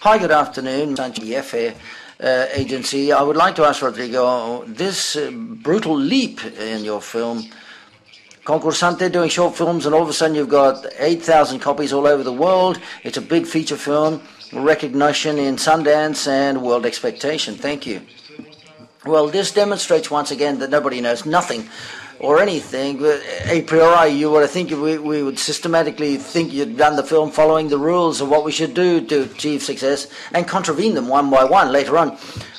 Hi, good afternoon. Sanchez agency. I would like to ask Rodrigo, this brutal leap in your film, Concursante doing short films, and all of a sudden you've got 8,000 copies all over the world. It's a big feature film, recognition in Sundance and world expectation. Thank you. Well, this demonstrates once again that nobody knows nothing or anything. A priori, you would think we would systematically think you'd done the film following the rules of what we should do to achieve success and contravene them one by one later on.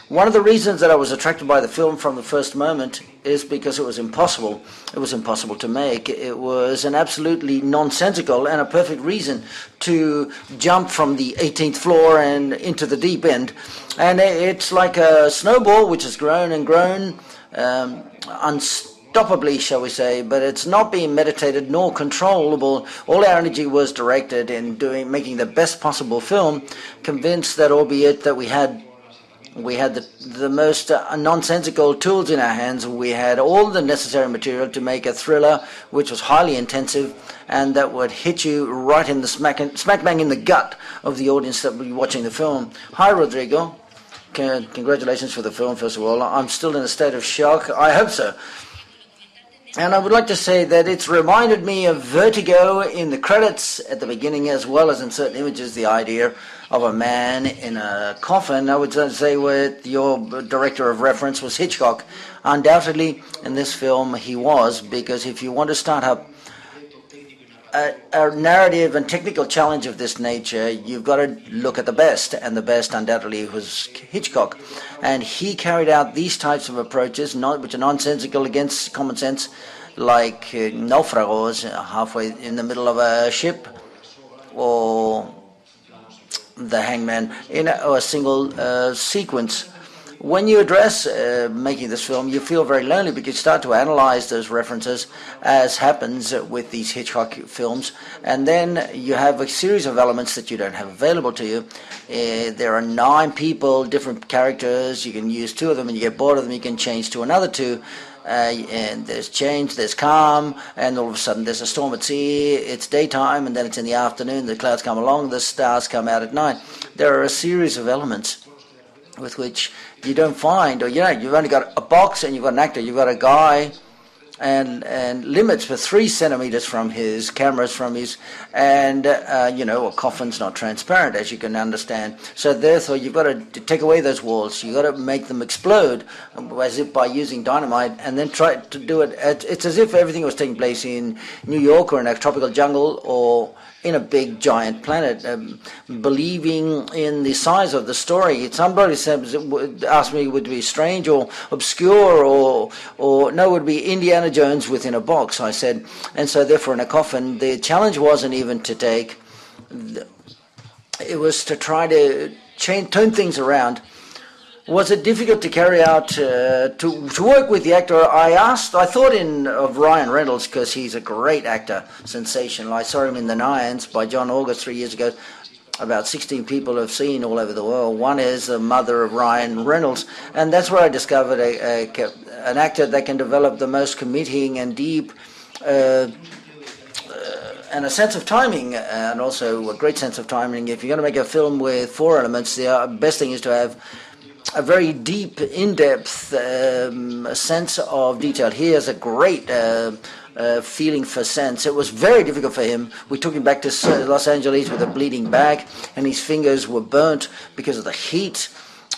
One of the reasons that I was attracted by the film from the first moment is because it was impossible. It was impossible to make. It was an absolutely nonsensical and a perfect reason to jump from the 18th floor and into the deep end. And it's like a snowball which has grown and grown unstoppably, shall we say, but it's not being meditated nor controllable. All our energy was directed in making the best possible film, convinced that albeit that we had the most nonsensical tools in our hands. We had all the necessary material to make a thriller which was highly intensive and that would hit you right in the smack bang in the gut of the audience that would be watching the film. Hi, Rodrigo. Congratulations for the film, first of all. I'm still in a state of shock. I hope so. And I would like to say that it's reminded me of Vertigo in the credits at the beginning, as well as in certain images, the idea of a man in a coffin. I would say what your director of reference was Hitchcock. Undoubtedly, in this film, he was, because if you want to start up a narrative and technical challenge of this nature, you've got to look at the best, and the best undoubtedly was Hitchcock. And he carried out these types of approaches, which are nonsensical against common sense, like naufragos halfway in the middle of a ship, or the hangman in a single sequence. When you address making this film, you feel very lonely because you start to analyze those references, as happens with these Hitchcock films, and then you have a series of elements that you don't have available to you. There are 9 people, different characters. You can use 2 of them, and you get bored of them, you can change to another 2. And there's change, there's calm, and all of a sudden there's a storm at sea. It's daytime, and then it's in the afternoon. The clouds come along, the stars come out at night. There are a series of elements with which you don't find, or you've only got a box and you've got an actor, you've got a guy and limits for 3 centimeters from his cameras, from his, and a coffin's not transparent, as you can understand. So therefore you've got to take away those walls, you've got to make them explode, as if by using dynamite, and then try to do it. It's as if everything was taking place in New York or in a tropical jungle or in a big giant planet, believing in the size of the story. Somebody asked me, would it be strange or obscure or no, it would be Indiana Jones within a box, I said. And so therefore in a coffin, the challenge wasn't even to take, it was to try to turn things around. Was it difficult to carry out, to work with the actor? I thought of Ryan Reynolds, because he's a great actor, sensational. I saw him in The Nines by John August 3 years ago. About 16 people have seen all over the world. One is the mother of Ryan Reynolds, and that's where I discovered an actor that can develop the most committing and deep and a sense of timing, and also a great sense of timing. If you're going to make a film with 4 elements, the best thing is to have a very deep, in-depth sense of detail. He has a great feeling for sense. It was very difficult for him. We took him back to Los Angeles with a bleeding back, and his fingers were burnt because of the heat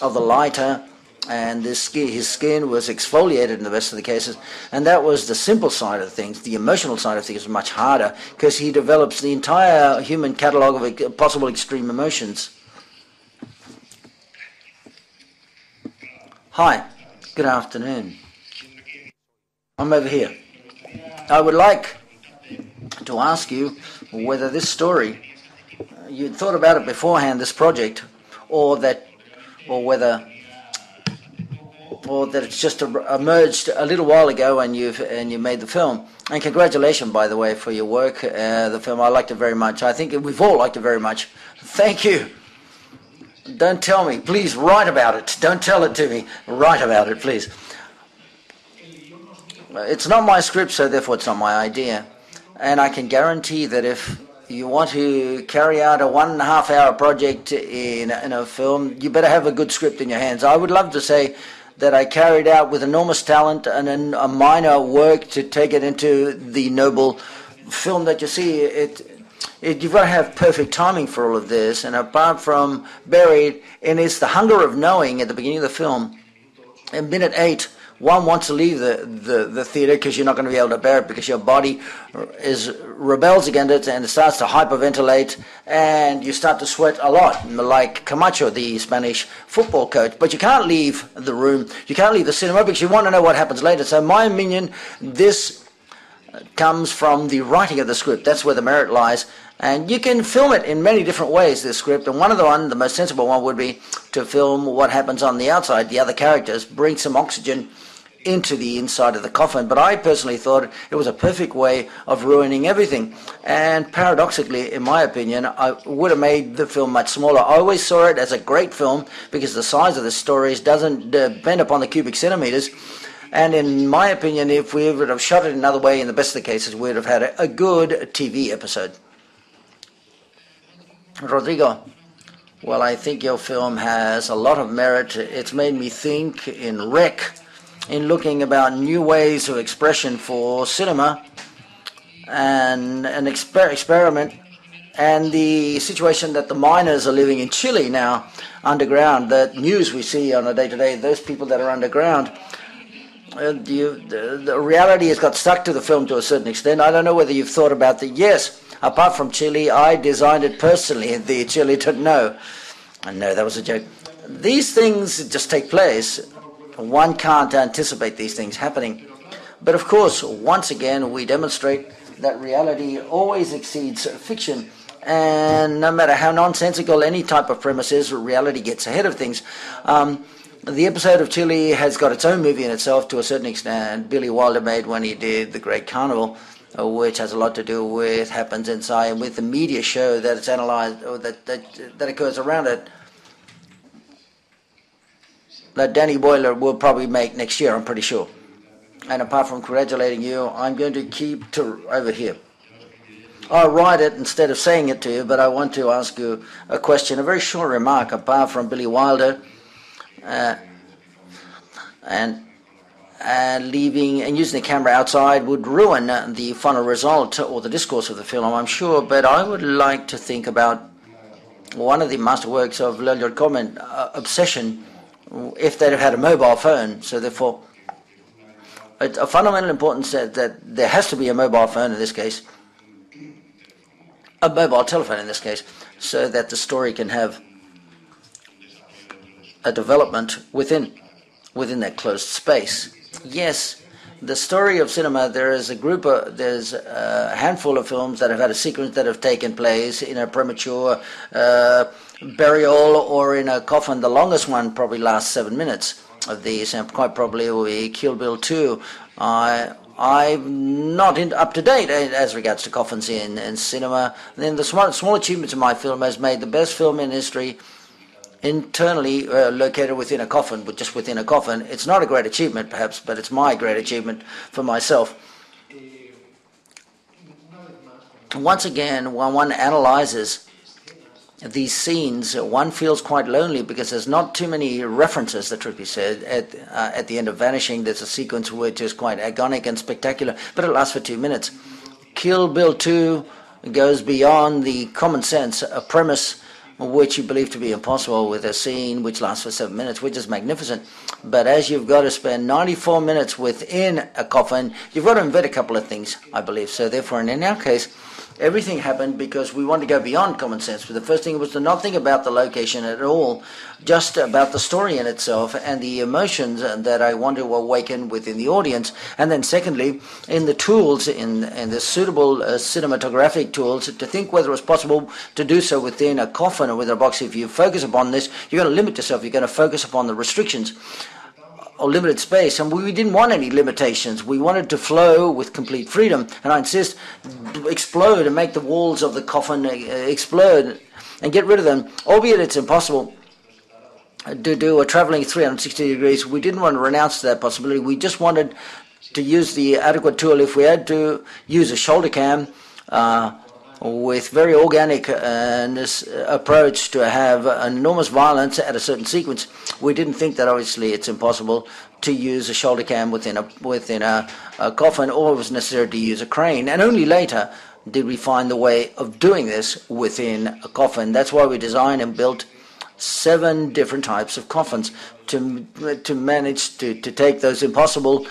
of the lighter, and his skin was exfoliated in the rest of the cases. And that was the simple side of things. The emotional side of things was much harder, because he develops the entire human catalogue of possible extreme emotions. Hi, good afternoon. I'm over here. I would like to ask you whether this story, you'd thought about it beforehand, this project, or that it's just emerged a little while ago and you made the film. And congratulations, by the way, for your work. The film, I liked it very much. I think we've all liked it very much. Thank you. Don't tell me. Please write about it. Don't tell it to me. Write about it, please. It's not my script, so therefore it's not my idea. And I can guarantee that if you want to carry out a 1.5 hour project in a film, you better have a good script in your hands. I would love to say that I carried out with enormous talent and a minor work to take it into the noble film that you see. You've got to have perfect timing for all of this, and apart from buried, and it's the hunger of knowing at the beginning of the film. In minute 8, one wants to leave the theater because you're not going to be able to bear it because your body rebels against it and it starts to hyperventilate and you start to sweat a lot, like Camacho, the Spanish football coach. But you can't leave the room, you can't leave the cinema because you want to know what happens later. So my opinion, this comes from the writing of the script. That's where the merit lies. And you can film it in many different ways, this script. And the most sensible one would be to film what happens on the outside, the other characters, bring some oxygen into the inside of the coffin. But I personally thought it was a perfect way of ruining everything. And paradoxically, in my opinion, I would have made the film much smaller. I always saw it as a great film because the size of the stories doesn't depend upon the cubic centimeters. And in my opinion, if we would have shot it another way, in the best of the cases, we would have had a good TV episode. Rodrigo, well, I think your film has a lot of merit. It's made me think in Rec, in looking about new ways of expression for cinema and an experiment, and the situation that the miners are living in Chile now, underground, that news we see on a day-to-day, those people that are underground. The reality has got stuck to the film to a certain extent. I don't know whether you've thought about that. Yes, apart from Chile, I designed it personally. The Chile didn't know. No, that was a joke. These things just take place. One can't anticipate these things happening. But of course, once again, we demonstrate that reality always exceeds fiction. And no matter how nonsensical any type of premise is, reality gets ahead of things. The episode of Chile has got its own movie in itself to a certain extent. Billy Wilder made when he did The Great Carnival, which has a lot to do with happens inside and with the media show that it's analysed, or that occurs around it. That Danny Boyle will probably make next year, I'm pretty sure. And apart from congratulating you, I'm going to keep to over here. I'll write it instead of saying it to you, but I want to ask you a question, a very short remark. Apart from Billy Wilder, and leaving and using the camera outside would ruin the final result or the discourse of the film, I'm sure. But I would like to think about one of the masterworks of Leonard Cohen, Obsession, if they'd have had a mobile phone. So therefore, it's a fundamental importance that there has to be a mobile phone in this case, a mobile telephone in this case, so that the story can have a development within that closed space. Yes, the story of cinema, there's a handful of films that have had a sequence that have taken place in a premature burial or in a coffin. The longest one probably lasts 7 minutes of these, and quite probably will be Kill Bill 2. I'm not up to date as regards to coffins in cinema. Then the small achievements of my film has made the best film in history internally located within a coffin, but just within a coffin. It's not a great achievement, perhaps, but it's my great achievement for myself. Once again, when one analyzes these scenes, one feels quite lonely because there's not too many references, the truth be said. At the end of Vanishing, there's a sequence which is quite agonic and spectacular, but it lasts for 2 minutes. Kill Bill 2 goes beyond the common sense, a premise which you believe to be impossible, with a scene which lasts for 7 minutes, which is magnificent. But as you've got to spend 94 minutes within a coffin, you've got to invent a couple of things, I believe. So therefore, in our case, everything happened because we wanted to go beyond common sense. But the first thing was to not think about the location at all, just about the story in itself and the emotions that I want to awaken within the audience. And then secondly, in the tools, in the suitable cinematographic tools, to think whether it was possible to do so within a coffin or within a box. If you focus upon this, you're going to limit yourself. You're going to focus upon the restrictions or limited space, and we didn't want any limitations. We wanted to flow with complete freedom, and I insist, explode and make the walls of the coffin explode and get rid of them, albeit it's impossible to do a traveling 360 degrees. We didn't want to renounce that possibility. We just wanted to use the adequate tool. If we had to use a shoulder cam with very organic approach to have enormous violence at a certain sequence. We didn't think that obviously it's impossible to use a shoulder cam within a coffin, or it was necessary to use a crane, and only later did we find the way of doing this within a coffin. That's why we designed and built 7 different types of coffins to manage to take those impossible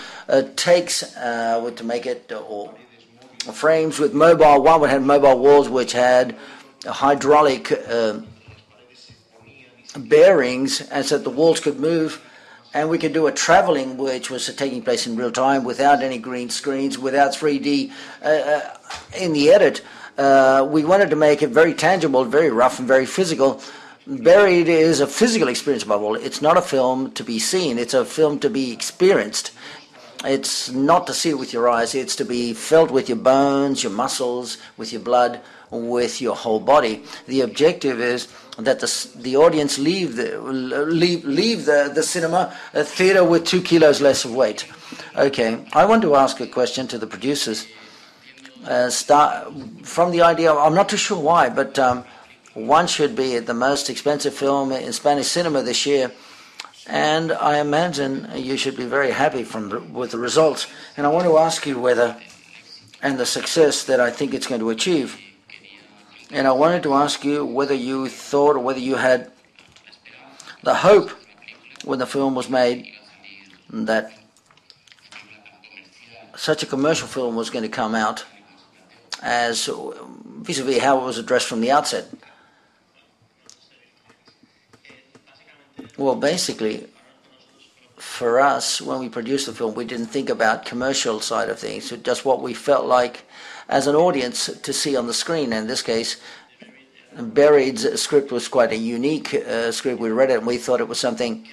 takes to make it, or frames with mobile. One would have mobile walls which had hydraulic bearings, and so that the walls could move, and we could do a traveling which was taking place in real time without any green screens, without 3D in the edit. We wanted to make it very tangible, very rough and very physical. Buried is a physical experience above all. It's not a film to be seen, it's a film to be experienced. It's not to see it with your eyes, it's to be felt with your bones, your muscles, with your blood, with your whole body. The objective is that the audience leave the cinema theater with 2 kilos less of weight. Okay, I want to ask a question to the producers. From the idea, I'm not too sure why, but one should be the most expensive film in Spanish cinema this year. And I imagine you should be very happy with the results. And I want to ask you whether, and the success that I think it's going to achieve. And I wanted to ask you whether you thought, or whether you had the hope when the film was made that such a commercial film was going to come out as vis-a-vis how it was addressed from the outset. Well, basically, for us, when we produced the film, we didn't think about commercial side of things, just what we felt like as an audience to see on the screen. In this case, Buried's script was quite a unique script. We read it and we thought it was something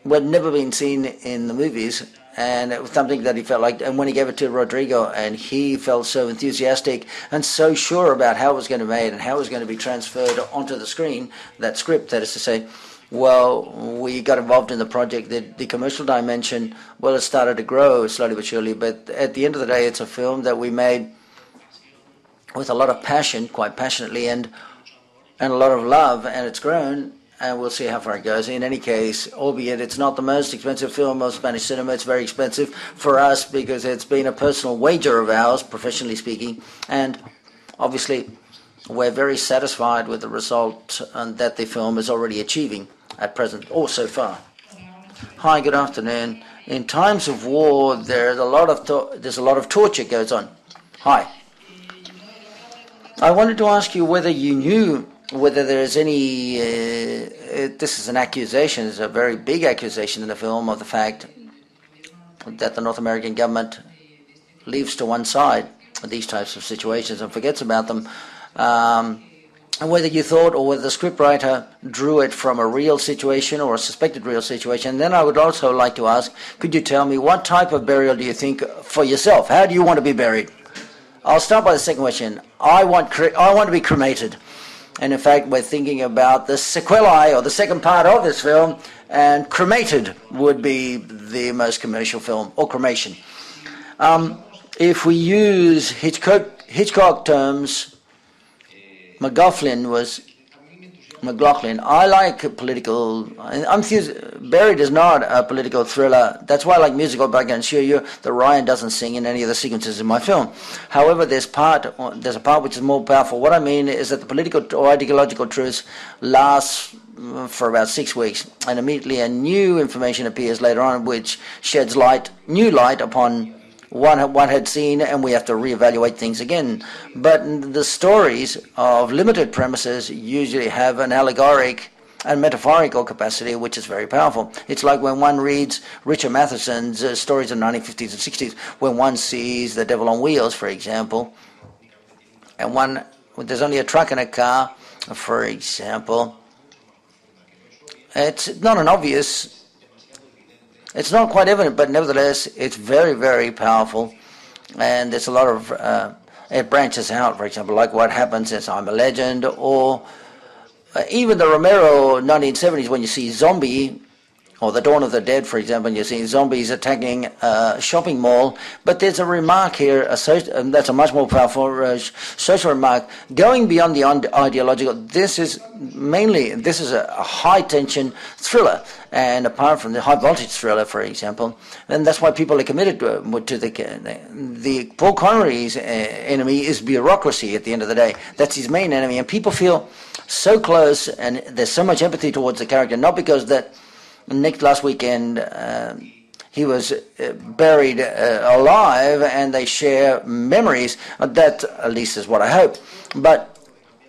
what had never been seen in the movies, and it was something that he felt like. And when he gave it to Rodrigo, and he felt so enthusiastic and so sure about how it was going to be made and how it was going to be transferred onto the screen, that script, that is to say, well, we got involved in the project. The commercial dimension, well, it started to grow slowly but surely, but at the end of the day, it's a film that we made with a lot of passion, quite passionately, and a lot of love, and it's grown. And we'll see how far it goes. In any case, albeit it's not the most expensive film of Spanish cinema, it's very expensive for us because it's been a personal wager of ours, professionally speaking, and obviously we're very satisfied with the result that the film is already achieving at present, or so far. Hi, good afternoon. In times of war, there's a lot of torture goes on. Hi. I wanted to ask you whether you knew whether there is any, this is an accusation, it's a very big accusation in the film, of the fact that the North American government leaves to one side these types of situations and forgets about them, and whether you thought, or whether the scriptwriter drew it from a real situation or a suspected real situation. And then I would also like to ask, could you tell me what type of burial do you think for yourself? How do you want to be buried? I'll start by the second question. I want to be cremated. And in fact, we're thinking about the sequelae, or the second part of this film, and cremated would be the most commercial film, or cremation. If we use Hitchcock terms, McLaughlin. I like political. Buried is not a political thriller. That's why I like musical, but I can assure you that Ryan doesn't sing in any of the sequences in my film. However, there's a part which is more powerful. What I mean is that the political or ideological truth lasts for about 6 weeks, and immediately a new information appears later on, which sheds new light upon one had seen, and we have to reevaluate things again. But the stories of limited premises usually have an allegoric and metaphorical capacity, which is very powerful. It's like when one reads Richard Matheson's stories of the 1950s and 60s, when one sees The Devil on Wheels, for example, and when there's only a truck and a car, for example. It's not an obvious. It's not quite evident, but nevertheless, it's very, very powerful, and there's a lot of, it branches out, for example, like what happens in I'm a Legend, or even the Romero 1970s, when you see Zombie, or The Dawn of the Dead, for example, and you're seeing zombies attacking a shopping mall. But there's a remark here, that's a much more powerful social remark, going beyond the ideological. This is a high-tension thriller, and apart from the high-voltage thriller, for example, and that's why people are committed to the Paul Connery's enemy is bureaucracy at the end of the day. That's his main enemy, and people feel so close, and there's so much empathy towards the character, not because that last weekend he was buried alive and they share memories. That at least is what I hope. But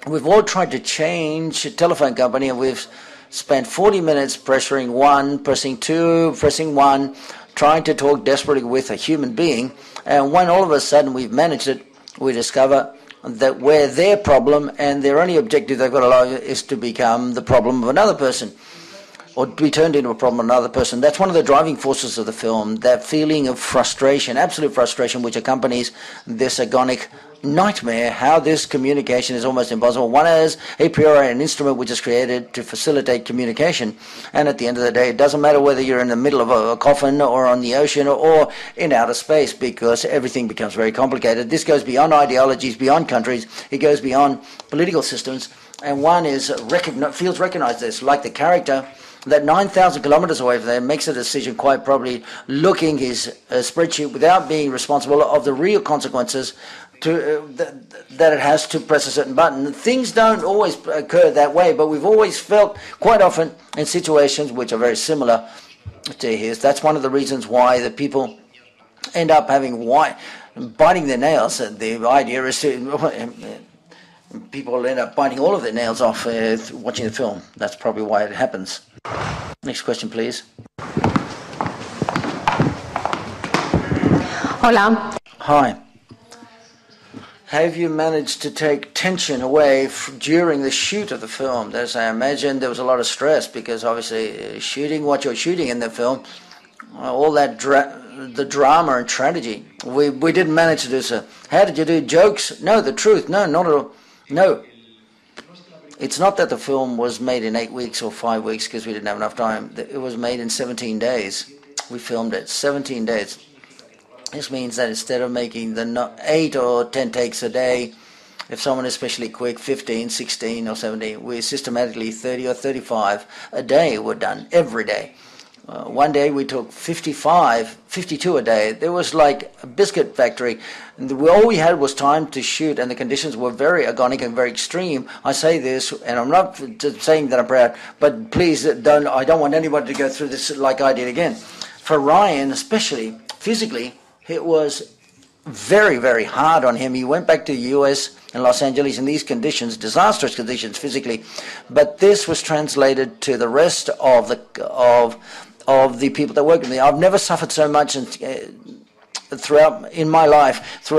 we've all tried to change a telephone company, and we've spent 40 minutes pressuring one, pressing two, pressing one, trying to talk desperately with a human being. And when all of a sudden we've managed it, we discover that we're their problem, and their only objective they've got to allow is to become the problem of another person, or to be turned into a problem of another person. That's one of the driving forces of the film, that feeling of frustration, absolute frustration, which accompanies this agonic nightmare, how this communication is almost impossible. One is a priori an instrument which is created to facilitate communication, and at the end of the day it doesn't matter whether you're in the middle of a coffin or on the ocean or in outer space, because everything becomes very complicated. This goes beyond ideologies, beyond countries, it goes beyond political systems, and one feels recognized as, like the character that 9,000 kilometers away from there makes a decision, quite probably looking his spreadsheet without being responsible of the real consequences that it has to press a certain button. Things don't always occur that way, but we've always felt quite often in situations which are very similar to his. That's one of the reasons why the people end up biting their nails. The idea is people end up biting all of their nails off watching the film. That's probably why it happens. Next question, please. Hola. Hi. Have you managed to take tension away during the shoot of the film? As I imagine, there was a lot of stress, because obviously shooting what you're shooting in the film, all that the drama and tragedy, we didn't manage to do so. How did you do? Jokes? No. The truth? No, not at all. No. It's not that the film was made in 8 weeks or 5 weeks because we didn't have enough time. It was made in 17 days. We filmed it 17 days. This means that instead of making the 8 or 10 takes a day, if someone is especially quick, 15, 16 or 17, we systematically 30 or 35 a day were done every day. One day we took 52 a day. There was like a biscuit factory. All we had was time to shoot, and the conditions were very agonic and very extreme. I say this, and I'm not saying that I'm proud, but please don't. I don't want anybody to go through this like I did again. For Ryan, especially physically, it was very, very hard on him. He went back to the US and Los Angeles in these conditions, disastrous conditions physically, but this was translated to the rest of the people that work with me. I've never suffered so much throughout in my life,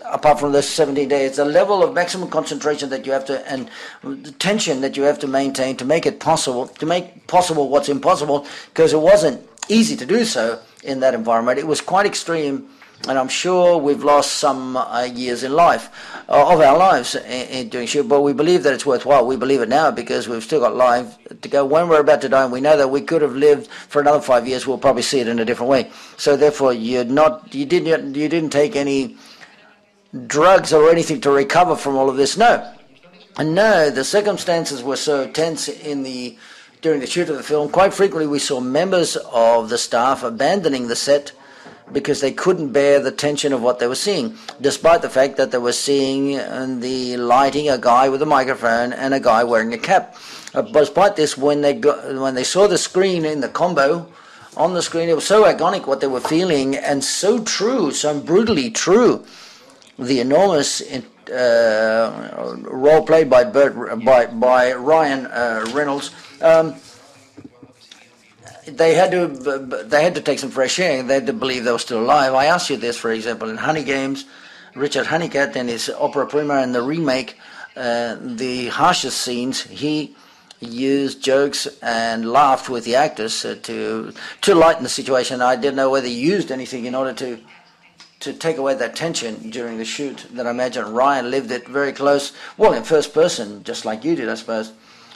apart from those 17 days. The level of maximum concentration that you have to, and the tension that you have to maintain to make it possible, to make possible what's impossible, because it wasn't easy to do so in that environment. It was quite extreme, and I'm sure we've lost some years in life, of our lives in doing shoot, but we believe that it's worthwhile. We believe it now because we've still got life to go. When we're about to die, and we know that we could have lived for another 5 years, we'll probably see it in a different way. So therefore, you didn't take any drugs or anything to recover from all of this. No. And no, the circumstances were so tense during the shoot of the film. Quite frequently we saw members of the staff abandoning the set because they couldn't bear the tension of what they were seeing, despite the fact that they were seeing in the lighting a guy with a microphone and a guy wearing a cap. Despite this, when they saw the screen in the combo, on the screen, it was so agonic what they were feeling, and so true, so brutally true. The enormous role played by Ryan Reynolds. They had to take some fresh air. They had to believe they were still alive. I asked you this, for example, in Honey Games, Richard Honeycutt in his opera prima and the remake, the harshest scenes, he used jokes and laughed with the actors to lighten the situation. I didn't know whether he used anything in order to take away that tension during the shoot. That I imagine Ryan lived it very close, well, in first person, just like you did, I suppose.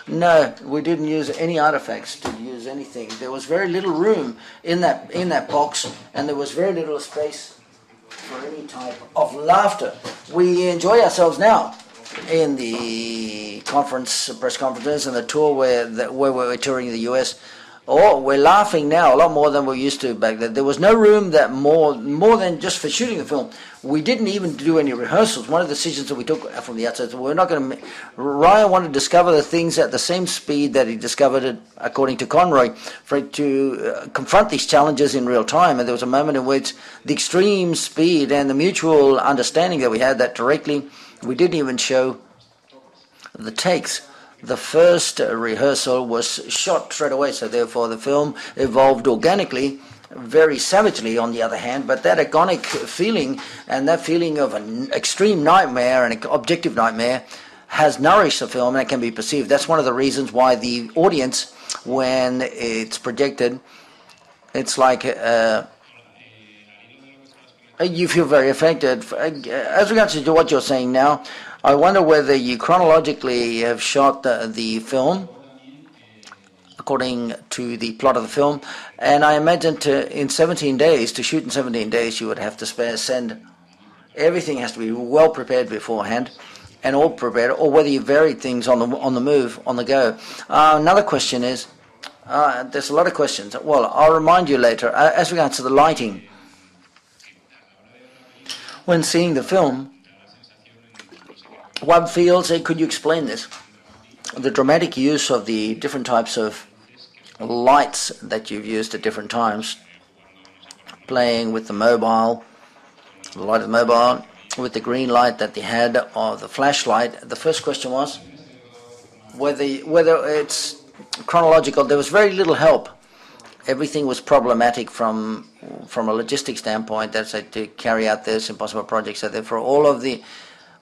No, we didn't use any artifacts to use anything. There was very little room in that box, and there was very little space for any type of laughter. We enjoy ourselves now in the press conferences, and the tour where we're touring the US. Oh, we're laughing now a lot more than we used to back then. There was no room that more than just for shooting the film. We didn't even do any rehearsals. One of the decisions that we took from the outset, we're not going to. Ryan wanted to discover the things at the same speed that he discovered it, according to Conroy, to confront these challenges in real time. And there was a moment in which the extreme speed and the mutual understanding that we had that directly, we didn't even show the takes. The first rehearsal was shot straight away, so therefore the film evolved organically, very savagely on the other hand, but that agonic feeling and that feeling of an extreme nightmare and an objective nightmare has nourished the film, and it can be perceived. That's one of the reasons why the audience, when it's projected, it's like you feel very affected. As regards to what you're saying now, I wonder whether you chronologically have shot the film according to the plot of the film, and I imagine in 17 days, to shoot in 17 days, you would have to send, everything has to be well prepared beforehand and all prepared, or whether you varied things on the move, on the go. Another question is, there's a lot of questions. Well, I'll remind you later. As regards to the lighting, when seeing the film, one feels, could you explain this? The dramatic use of the different types of lights that you've used at different times, playing with the mobile, the light of the mobile, with the green light that they had, or the flashlight. The first question was whether it's chronological. There was very little help. Everything was problematic from a logistic standpoint. That's to carry out this impossible project. So therefore,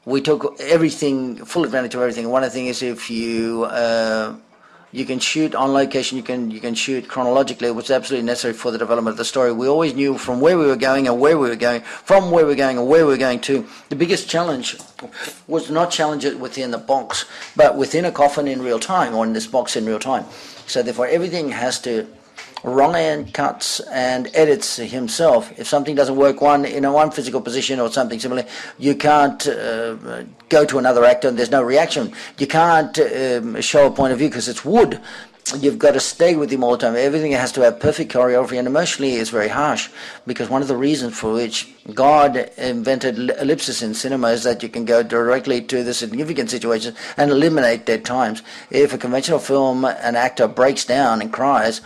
we took everything, full advantage of everything. One of the things is if you can shoot on location, you can shoot chronologically, which is absolutely necessary for the development of the story. We always knew from where we were going and where we were going, from where we were going and where we were going to. The biggest challenge was not challenge it within the box, but within a coffin in real time, or in this box in real time. So therefore, everything has to. Ryan cuts and edits himself. If something doesn't work in one physical position or something similar, you can't go to another actor and there's no reaction. You can't show a point of view because it's wood. You've got to stay with him all the time. Everything has to have perfect choreography, and emotionally it's very harsh, because one of the reasons for which God invented ellipsis in cinema is that you can go directly to the significant situations and eliminate dead times. If a conventional film, an actor breaks down and cries,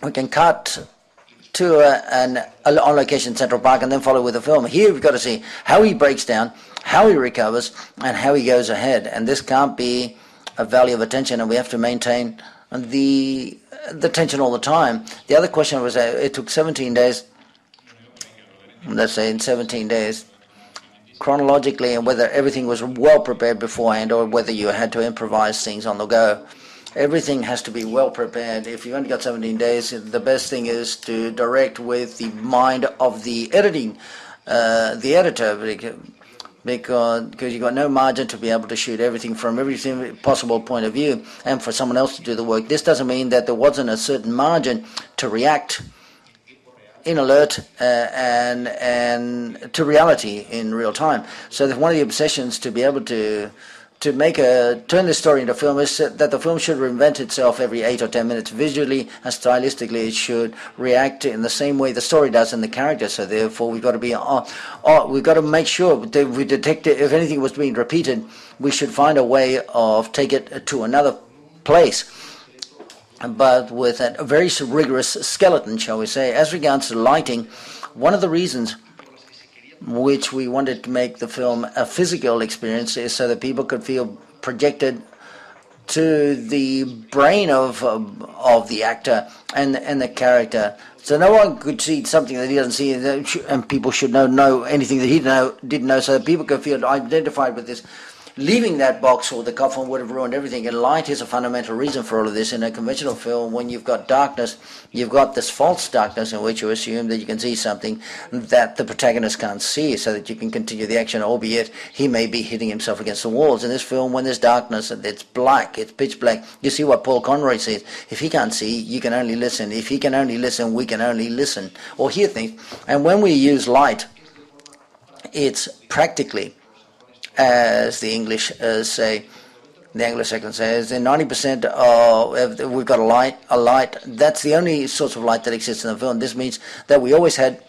we can cut to an on-location Central Park and then follow with the film. Here we've got to see how he breaks down, how he recovers, and how he goes ahead. And this can't be a value of attention, and we have to maintain the tension all the time. The other question was, it took 17 days, let's say in 17 days, chronologically, and whether everything was well prepared beforehand or whether you had to improvise things on the go. Everything has to be well prepared. If you've only got 17 days, the best thing is to direct with the mind of the editor, because you've got no margin to be able to shoot everything from every possible point of view, and for someone else to do the work. This doesn't mean that there wasn't a certain margin to react in alert and to reality in real time. So that one of the obsessions to be able to turn this story into film is that the film should reinvent itself every 8 or 10 minutes. Visually and stylistically, it should react in the same way the story does and the character. So therefore, we've got to make sure that we detect it. If anything was being repeated, we should find a way of take it to another place, but with a very rigorous skeleton, shall we say. As regards to lighting, one of the reasons which we wanted to make the film a physical experience is so that people could feel projected to the brain of the actor and the character. So no one could see something that he doesn't see, and people should know anything that he didn't know, so that people could feel identified with this. leaving that box or the coffin would have ruined everything. And light is a fundamental reason for all of this. In a conventional film, when you've got darkness, you've got this false darkness in which you assume that you can see something that the protagonist can't see, so that you can continue the action, albeit he may be hitting himself against the walls. In this film, when there's darkness and it's black, it's pitch black, you see what Paul Conroy says: if he can't see, you can only listen. If he can only listen, we can only listen or hear things. And when we use light, it's practically, as the English say, the Anglo-Saxons says, in 90% of we've got a light. That's the only source of light that exists in the film. This means that we always had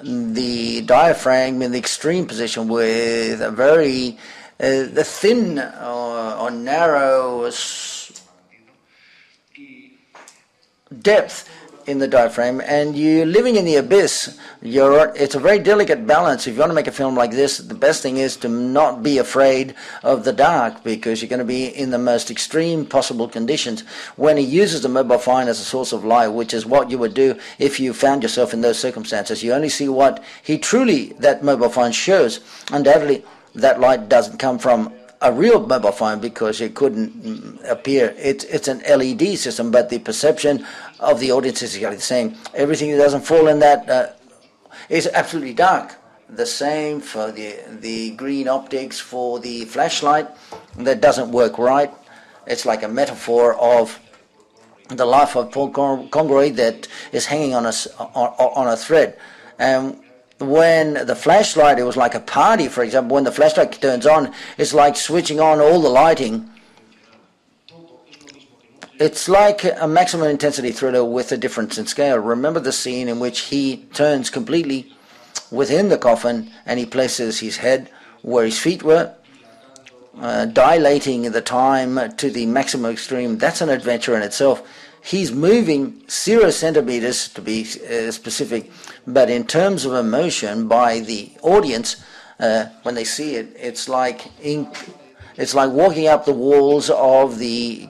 the diaphragm in the extreme position with a very thin or narrow depth in the diaphragm, and you're living in the abyss. It's a very delicate balance. If you want to make a film like this, the best thing is to not be afraid of the dark, because you're going to be in the most extreme possible conditions. When he uses the mobile phone as a source of light, which is what you would do if you found yourself in those circumstances, you only see what that mobile phone shows. Undoubtedly, that light doesn't come from a real mobile phone, because it couldn't appear. It's an LED system, but the perception of the audience is exactly the same. Everything that doesn't fall in that is absolutely dark. The same for the green optics for the flashlight that doesn't work right. It's like a metaphor of the life of Paul Conroy that is hanging on a thread. And when the flashlight, it was like a party, for example. When the flashlight turns on, it's like switching on all the lighting. It's like a maximum intensity thriller with a difference in scale. Remember the scene in which he turns completely within the coffin and he places his head where his feet were, dilating the time to the maximum extreme. That's an adventure in itself. He's moving 0 centimeters, to be specific, but in terms of emotion by the audience, when they see it, it's like walking up the walls of the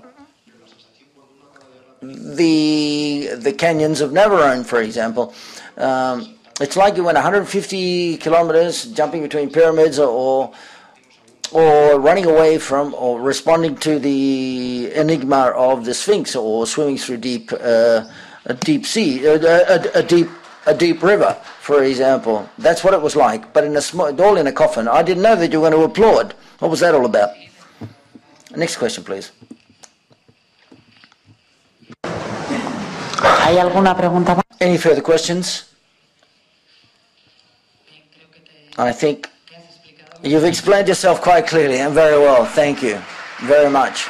canyons of Navarone, for example. It's like you went 150 kilometers jumping between pyramids, or running away from, or responding to the enigma of the Sphinx, or swimming through a deep river, for example. That's what it was like, but all in a coffin. I didn't know that you were going to applaud. What was that all about? Next question, please. ¿Hay alguna pregunta más? Any further questions? I think you've explained yourself quite clearly and very well. Thank you very much.